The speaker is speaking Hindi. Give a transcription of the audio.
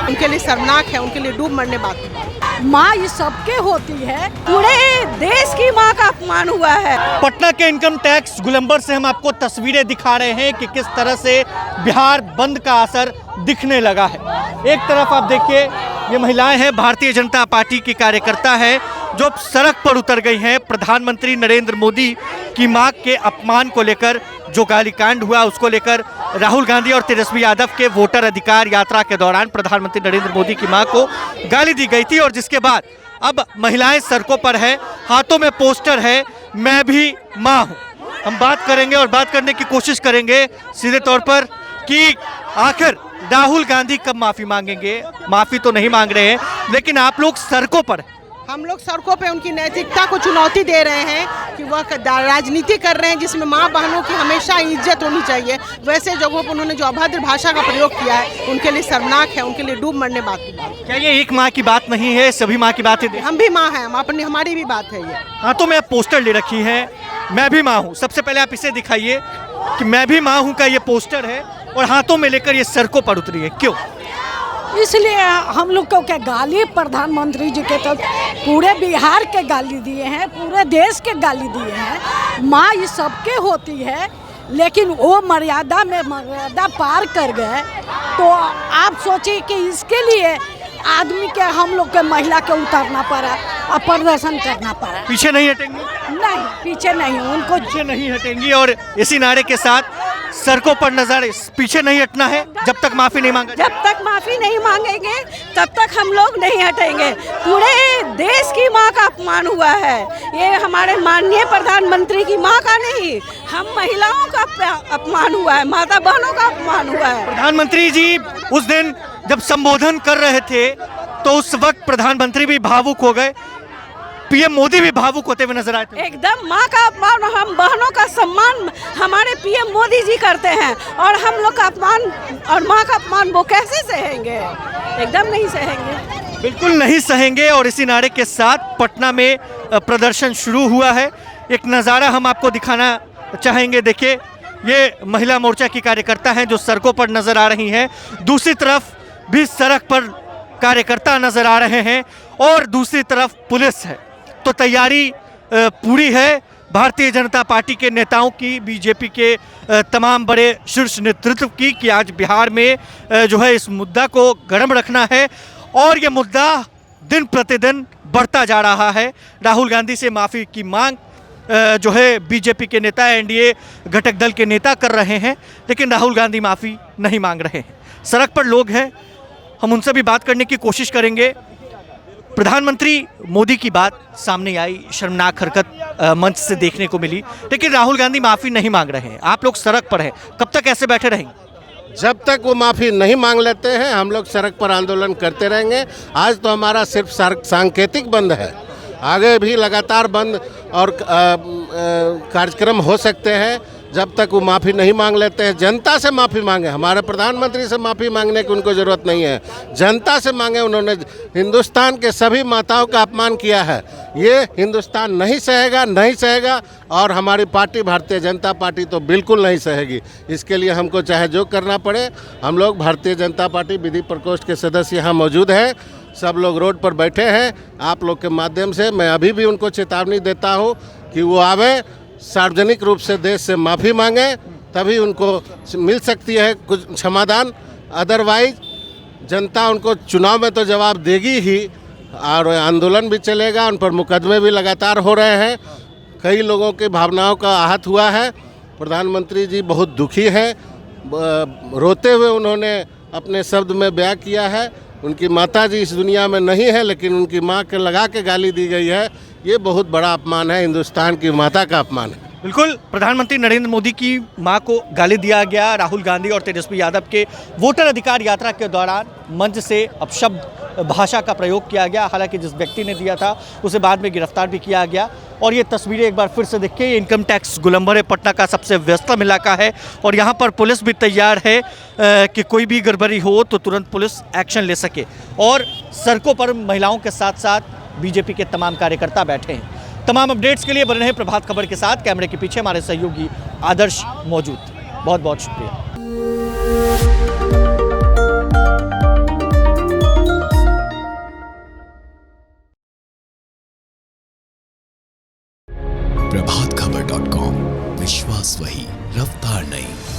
उनके लिए शर्मनाक है, उनके लिए डूब मरने बाकी है। माँ ये सबके होती है, पूरे देश की माँ का अपमान हुआ है। पटना के इनकम टैक्स गोलंबर से हम आपको तस्वीरें दिखा रहे हैं कि किस तरह से बिहार बंद का असर दिखने लगा है। एक तरफ आप देखिए ये महिलाएं हैं, भारतीय जनता पार्टी की कार्यकर्ता है जो सड़क पर उतर गई हैं प्रधानमंत्री नरेंद्र मोदी की मां के अपमान को लेकर। जो गालीकांड हुआ उसको लेकर राहुल गांधी और तेजस्वी यादव के वोटर अधिकार यात्रा के दौरान प्रधानमंत्री नरेंद्र मोदी की मां को गाली दी गई थी और जिसके बाद अब महिलाएं सड़कों पर है, हाथों में पोस्टर है, मैं भी मां हूं। हम बात करेंगे और बात करने की कोशिश करेंगे सीधे तौर पर कि आखिर राहुल गांधी कब माफी मांगेंगे। माफी तो नहीं मांग रहे हैं, लेकिन आप लोग सड़कों पर, हम लोग सड़कों पे उनकी नैतिकता को चुनौती दे रहे हैं कि वह राजनीति कर रहे हैं जिसमें माँ बहनों की हमेशा इज्जत होनी चाहिए। वैसे जगहों पर उन्होंने जो अभद्र भाषा का प्रयोग किया है उनके लिए शर्मनाक है, उनके लिए डूब मरने बाकी है। क्या ये एक माँ की बात नहीं है, सभी माँ की बात है? हम भी माँ हैं, हम अपनी, हमारी भी बात है। ये हाथों में आप पोस्टर ले रखी हैं, मैं भी माँ हूँ। सबसे पहले आप इसे दिखाइए कि मैं भी माँ हूँ का ये पोस्टर है और हाथों में लेकर ये सड़कों पर उतरी है, क्यों? इसलिए हम लोग को क्या गाली प्रधानमंत्री जी के तो पूरे बिहार के गाली दिए हैं, पूरे देश के गाली दिए हैं। माँ ये सबके होती है, लेकिन वो मर्यादा में मर्यादा पार कर गए। तो आप सोचिए कि इसके लिए आदमी के, हम लोग के महिला के उतारना पड़ा और प्रदर्शन करना पड़ा। पीछे नहीं हटेंगे? नहीं, पीछे नहीं, उनको पीछे नहीं हटेंगी और इसी नारे के साथ सड़कों पर नजर, पीछे नहीं हटना है जब तक माफी नहीं मांगा। जब तक माफी नहीं मांगेंगे तब तक हम लोग नहीं हटेंगे। पूरे देश की माँ का अपमान हुआ है। ये हमारे माननीय प्रधानमंत्री की माँ का नहीं, हम महिलाओं का अपमान हुआ है, माता बहनों का अपमान हुआ है। प्रधानमंत्री जी उस दिन जब संबोधन कर रहे थे तो उस वक्त प्रधानमंत्री भी भावुक हो गए, पीएम मोदी भी भावुक होते हुए नजर आए थे। एकदम माँ का अपमान, हम बहनों का सम्मान हमारे पीएम मोदी जी करते हैं और हम लोग का अपमान और माँ का अपमान वो कैसे सहेंगे? एकदम नहीं सहेंगे, बिल्कुल नहीं सहेंगे। और इसी नारे के साथ पटना में प्रदर्शन शुरू हुआ है। एक नज़ारा हम आपको दिखाना चाहेंगे। देखिए ये महिला मोर्चा की कार्यकर्ता हैं जो सड़कों पर नजर आ रही हैं, दूसरी तरफ भी सड़क पर कार्यकर्ता नजर आ रहे हैं और दूसरी तरफ पुलिस है। तो तैयारी पूरी है भारतीय जनता पार्टी के नेताओं की, बीजेपी के तमाम बड़े शीर्ष नेतृत्व की, कि आज बिहार में जो है इस मुद्दा को गर्म रखना है और ये मुद्दा दिन प्रतिदिन बढ़ता जा रहा है। राहुल गांधी से माफ़ी की मांग जो है बीजेपी के नेता, एनडीए घटक दल के नेता कर रहे हैं, लेकिन राहुल गांधी माफ़ी नहीं मांग रहे हैं। सड़क पर लोग हैं, हम उनसे भी बात करने की कोशिश करेंगे। प्रधानमंत्री मोदी की बात सामने आई, शर्मनाक हरकत मंच से देखने को मिली, लेकिन राहुल गांधी माफ़ी नहीं मांग रहे हैं। आप लोग सड़क पर हैं, कब तक ऐसे बैठे रहेंगे? जब तक वो माफ़ी नहीं मांग लेते हैं हम लोग सड़क पर आंदोलन करते रहेंगे। आज तो हमारा सिर्फ सांकेतिक बंद है, आगे भी लगातार बंद और कार्यक्रम हो सकते हैं जब तक वो माफ़ी नहीं मांग लेते हैं। जनता से माफ़ी मांगे, हमारे प्रधानमंत्री से माफ़ी मांगने की उनको ज़रूरत नहीं है, जनता से मांगे। उन्होंने हिंदुस्तान के सभी माताओं का अपमान किया है, ये हिंदुस्तान नहीं सहेगा, नहीं सहेगा और हमारी पार्टी भारतीय जनता पार्टी तो बिल्कुल नहीं सहेगी। इसके लिए हमको चाहे जो करना पड़े, हम लोग भारतीय जनता पार्टी विधि प्रकोष्ठ के सदस्य यहाँ मौजूद हैं, सब लोग रोड पर बैठे हैं। आप लोग के माध्यम से मैं अभी भी उनको चेतावनी देता हूँ कि वो आवे, सार्वजनिक रूप से देश से माफ़ी मांगे, तभी उनको मिल सकती है कुछ क्षमादान। अदरवाइज जनता उनको चुनाव में तो जवाब देगी ही और आंदोलन भी चलेगा, उन पर मुकदमे भी लगातार हो रहे हैं। कई लोगों की भावनाओं का आहत हुआ है। प्रधानमंत्री जी बहुत दुखी हैं, रोते हुए उन्होंने अपने शब्द में बयां किया है। उनकी माता जी इस दुनिया में नहीं है, लेकिन उनकी माँ के लगा के गाली दी गई है। ये बहुत बड़ा अपमान है, हिंदुस्तान की माता का अपमान है। बिल्कुल, प्रधानमंत्री नरेंद्र मोदी की मां को गाली दिया गया। राहुल गांधी और तेजस्वी यादव के वोटर अधिकार यात्रा के दौरान मंच से अपशब्द भाषा का प्रयोग किया गया। हालांकि जिस व्यक्ति ने दिया था उसे बाद में गिरफ्तार भी किया गया। और ये तस्वीरें एक बार फिर से देखिए, इनकम टैक्स गोलंबर पटना का सबसे व्यस्तम इलाका है और यहाँ पर पुलिस भी तैयार है कि कोई भी गड़बड़ी हो तो तुरंत पुलिस एक्शन ले सके। और सड़कों पर महिलाओं के साथ साथ बीजेपी के तमाम कार्यकर्ता बैठे हैं। तमाम अपडेट्स के लिए बने रहे प्रभात खबर के साथ। कैमरे के पीछे हमारे सहयोगी आदर्श मौजूद। बहुत बहुत शुक्रिया। प्रभातखबर.com, विश्वास वही, रफ्तार नहीं।